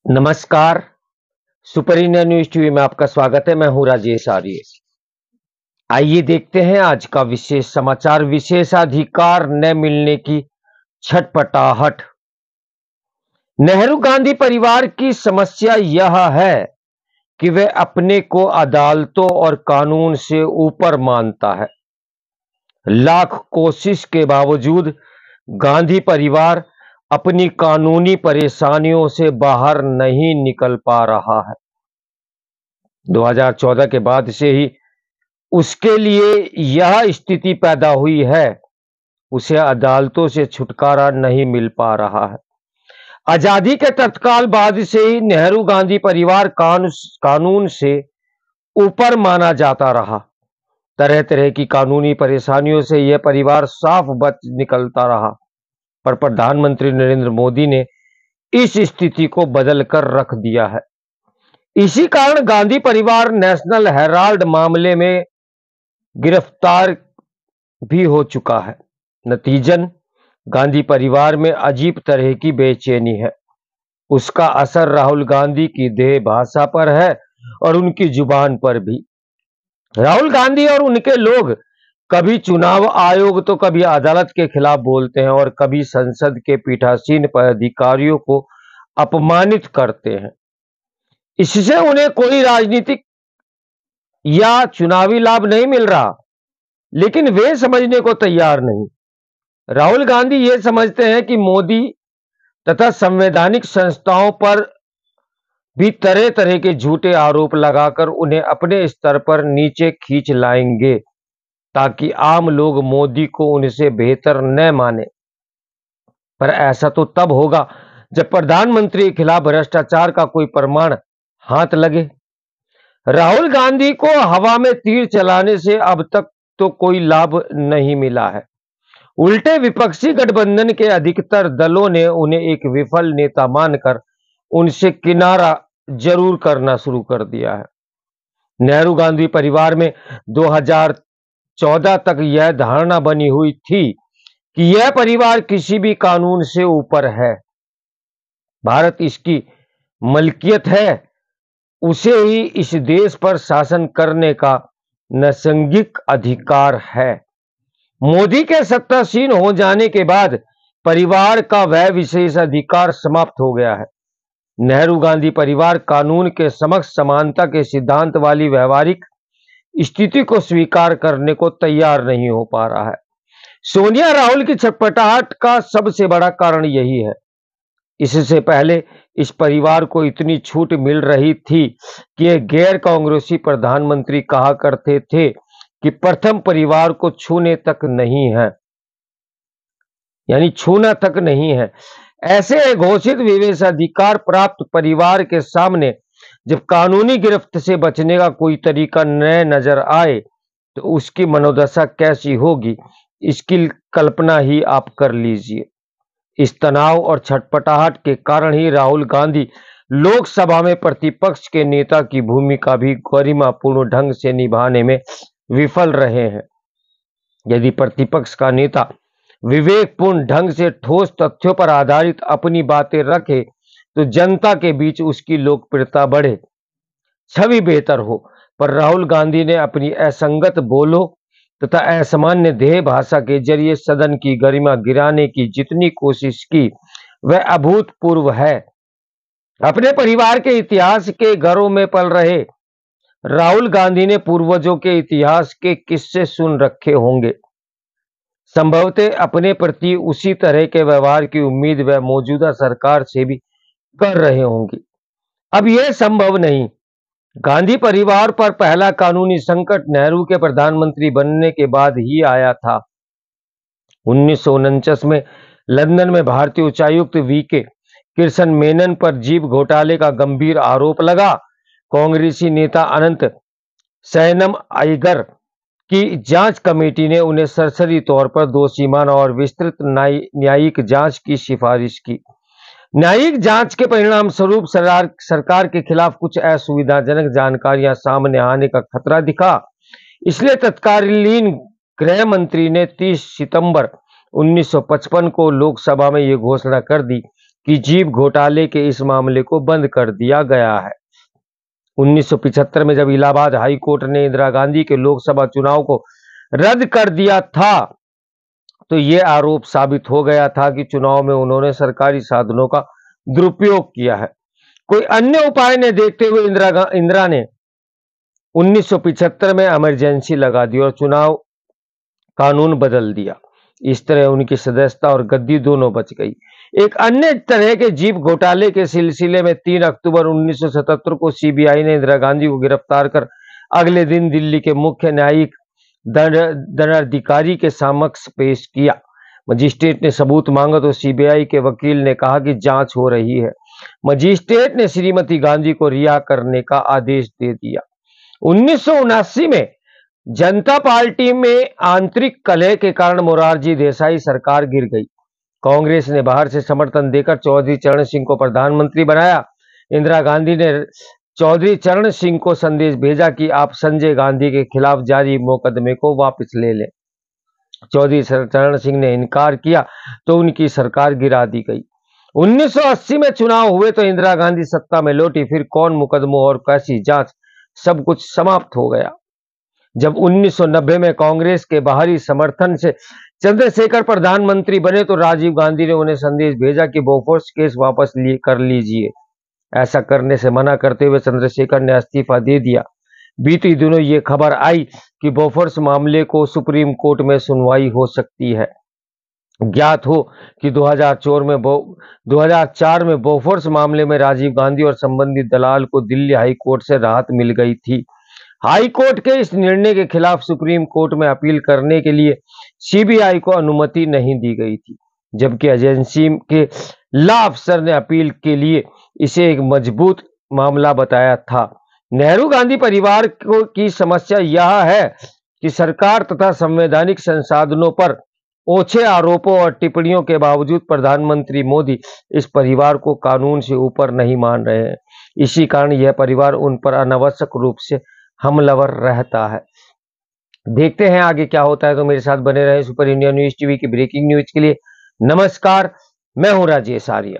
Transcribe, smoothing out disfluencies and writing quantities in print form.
नमस्कार। Super India news TV में आपका स्वागत है। मैं हूं राजेश आर्य। आइए देखते हैं आज का विशेष समाचार। विशेषाधिकार न मिलने की छटपटाहट। नेहरू गांधी परिवार की समस्या यह है कि वे अपने को अदालतों और कानून से ऊपर मानता है। लाख कोशिश के बावजूद गांधी परिवार अपनी कानूनी परेशानियों से बाहर नहीं निकल पा रहा है। 2014 के बाद से ही उसके लिए यह स्थिति पैदा हुई है। उसे अदालतों से छुटकारा नहीं मिल पा रहा है। आजादी के तत्काल बाद से ही नेहरू गांधी परिवार कानून से ऊपर माना जाता रहा। तरह तरह की कानूनी परेशानियों से यह परिवार साफ बच निकलता रहा, पर प्रधानमंत्री नरेंद्र मोदी ने इस स्थिति को बदल कर रख दिया है। इसी कारण गांधी परिवार नेशनल हेराल्ड मामले में गिरफ्तार भी हो चुका है। नतीजन गांधी परिवार में अजीब तरह की बेचैनी है। उसका असर राहुल गांधी की देह भाषा पर है और उनकी जुबान पर भी। राहुल गांधी और उनके लोग कभी चुनाव आयोग तो कभी अदालत के खिलाफ बोलते हैं और कभी संसद के पीठासीन पदाधिकारियों को अपमानित करते हैं। इससे उन्हें कोई राजनीतिक या चुनावी लाभ नहीं मिल रहा, लेकिन वे समझने को तैयार नहीं। राहुल गांधी ये समझते हैं कि मोदी तथा संवैधानिक संस्थाओं पर भी तरह तरह के झूठे आरोप लगाकर उन्हें अपने स्तर पर नीचे खींच लाएंगे, ताकि आम लोग मोदी को उनसे बेहतर न माने। पर ऐसा तो तब होगा जब प्रधानमंत्री के खिलाफ भ्रष्टाचार का कोई प्रमाण हाथ लगे। राहुल गांधी को हवा में तीर चलाने से अब तक तो कोई लाभ नहीं मिला है। उल्टे विपक्षी गठबंधन के अधिकतर दलों ने उन्हें एक विफल नेता मानकर उनसे किनारा जरूर करना शुरू कर दिया है। नेहरू गांधी परिवार में 2014 तक यह धारणा बनी हुई थी कि यह परिवार किसी भी कानून से ऊपर है। भारत इसकी मलकियत है, उसे ही इस देश पर शासन करने का नैसर्गिक अधिकार है। मोदी के सत्तासीन हो जाने के बाद परिवार का वह विशेष अधिकार समाप्त हो गया है। नेहरू गांधी परिवार कानून के समक्ष समानता के सिद्धांत वाली व्यवहारिक स्थिति को स्वीकार करने को तैयार नहीं हो पा रहा है। सोनिया राहुल की छटपटाहट का सबसे बड़ा कारण यही है। इससे पहले इस परिवार को इतनी छूट मिल रही थी कि ये गैर कांग्रेसी प्रधानमंत्री कहा करते थे कि प्रथम परिवार को छूने तक नहीं है, यानी छूना तक नहीं है। ऐसे घोषित विशेषाधिकार प्राप्त परिवार के सामने जब कानूनी गिरफ्त से बचने का कोई तरीका न नजर आए तो उसकी मनोदशा कैसी होगी, इसकी कल्पना ही आप कर लीजिए। इस तनाव और छटपटाहट के कारण ही राहुल गांधी लोकसभा में प्रतिपक्ष के नेता की भूमिका भी गरिमापूर्ण ढंग से निभाने में विफल रहे हैं। यदि प्रतिपक्ष का नेता विवेकपूर्ण ढंग से ठोस तथ्यों पर आधारित अपनी बातें रखे तो जनता के बीच उसकी लोकप्रियता बढ़े, छवि बेहतर हो। पर राहुल गांधी ने अपनी असंगत बोलों तथा असामान्य देह भाषा के जरिए सदन की गरिमा गिराने की जितनी कोशिश की वह अभूतपूर्व है। अपने परिवार के इतिहास के घरों में पल रहे राहुल गांधी ने पूर्वजों के इतिहास के किस्से सुन रखे होंगे। संभवतः अपने प्रति उसी तरह के व्यवहार की उम्मीद वह मौजूदा सरकार से भी कर रहे होंगे। अब यह संभव नहीं। गांधी परिवार पर पहला कानूनी संकट नेहरू के प्रधानमंत्री बनने के बाद ही आया था। 1949 में लंदन में भारतीय उच्चायुक्त वीके कृष्ण मेनन पर जीप घोटाले का गंभीर आरोप लगा। कांग्रेसी नेता अनंत सैनम अयगर की जांच कमेटी ने उन्हें सरसरी तौर पर दोषी माना और विस्तृत न्यायिक जांच की सिफारिश की। न्यायिक जांच के परिणाम स्वरूप सरकार के खिलाफ कुछ असुविधाजनक जानकारियां सामने आने का खतरा दिखा। इसलिए तत्कालीन गृह मंत्री ने 30 सितंबर 1955 को लोकसभा में यह घोषणा कर दी कि जीप घोटाले के इस मामले को बंद कर दिया गया है। 1975 में जब इलाहाबाद हाई कोर्ट ने इंदिरा गांधी के लोकसभा चुनाव को रद्द कर दिया था, तो यह आरोप साबित हो गया था कि चुनाव में उन्होंने सरकारी साधनों का दुरुपयोग किया है। कोई अन्य उपाय न देखते हुए इंदिरा ने 1975 में इमरजेंसी लगा दी और चुनाव कानून बदल दिया। इस तरह उनकी सदस्यता और गद्दी दोनों बच गई। एक अन्य तरह के जीप घोटाले के सिलसिले में 3 अक्टूबर 1977 को सीबीआई ने इंदिरा गांधी को गिरफ्तार कर अगले दिन दिल्ली के मुख्य न्यायिक दंडाधिकारी के समक्ष पेश किया। मजिस्ट्रेट ने सबूत मांगा तो सीबीआई के वकील ने कहा कि जांच हो रही है। मजिस्ट्रेट ने श्रीमती गांधी को रिहा करने का आदेश दे दिया। 1979 में जनता पार्टी में आंतरिक कलह के कारण मोरारजी देसाई सरकार गिर गई। कांग्रेस ने बाहर से समर्थन देकर चौधरी चरण सिंह को प्रधानमंत्री बनाया। इंदिरा गांधी ने चौधरी चरण सिंह को संदेश भेजा कि आप संजय गांधी के खिलाफ जारी मुकदमे को वापस ले लें। चौधरी चरण सिंह ने इनकार किया तो उनकी सरकार गिरा दी गई। 1980 में चुनाव हुए तो इंदिरा गांधी सत्ता में लौटी। फिर कौन मुकदमों और कैसी जांच, सब कुछ समाप्त हो गया। जब 1990 में कांग्रेस के बाहरी समर्थन से चंद्रशेखर प्रधानमंत्री बने तो राजीव गांधी ने उन्हें संदेश भेजा कि बोफोर्स केस वापस कर लीजिए। ऐसा करने से मना करते हुए चंद्रशेखर ने इस्तीफा दे दिया। बीते दिनों ये खबर आई कि बोफोर्स मामले को सुप्रीम कोर्ट में सुनवाई हो सकती है। ज्ञात हो कि 2004 में बोफोर्स मामले में राजीव गांधी और संबंधित दलाल को दिल्ली हाई कोर्ट से राहत मिल गई थी। हाई कोर्ट के इस निर्णय के खिलाफ सुप्रीम कोर्ट में अपील करने के लिए सीबीआई को अनुमति नहीं दी गई थी, जबकि एजेंसी के लॉ अफसर ने अपील के लिए इसे एक मजबूत मामला बताया था। नेहरू गांधी परिवार की समस्या यह है कि सरकार तथा संवैधानिक संसाधनों पर ओछे आरोपों और टिप्पणियों के बावजूद प्रधानमंत्री मोदी इस परिवार को कानून से ऊपर नहीं मान रहे हैं। इसी कारण यह परिवार उन पर अनावश्यक रूप से हमलावर रहता है। देखते हैं आगे क्या होता है, तो मेरे साथ बने रहे सुपर इंडिया न्यूज टीवी की ब्रेकिंग न्यूज के लिए। नमस्कार, मैं हूं राजेश आर्य।